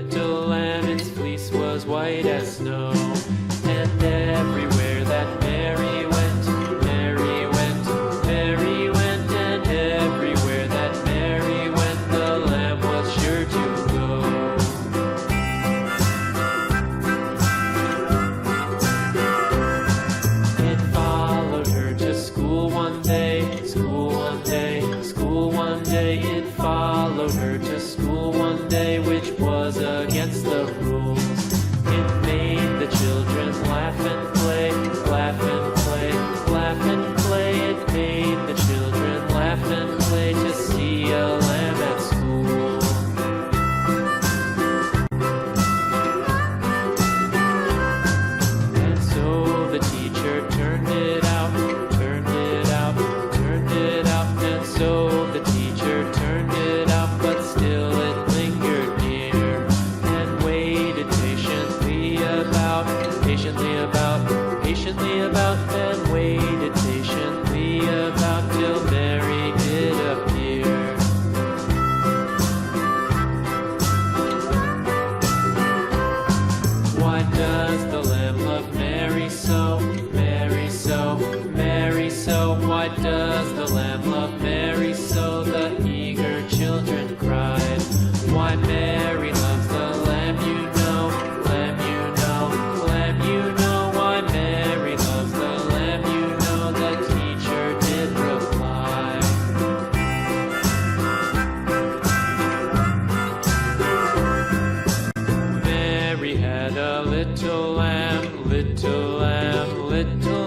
little lamb, its fleece was white as snow. And everywhere that Mary went, Mary went, Mary went, and everywhere that Mary went, the lamb was sure to go. It followed her to school one day, school one day, school one day. It followed her to school one day, which was against the rules. It made the children laugh and play, laugh and play, laugh and play. It made the children laugh and play to see a lamb at school. And so the teacher turned it out, turned it out, turned it out. And so the teacher turned it out, but still it lingered near and waited patiently about, and waited patiently about till Mary did appear. Why does the lamb love Mary so, Mary so, Mary so? Why does the lamb love Mary so? The eager children cried. Why Mary loves the lamb, you know, lamb, you know, lamb, you know. Why Mary loves the lamb, you know, the teacher did reply. Mary had a little lamb, little lamb, little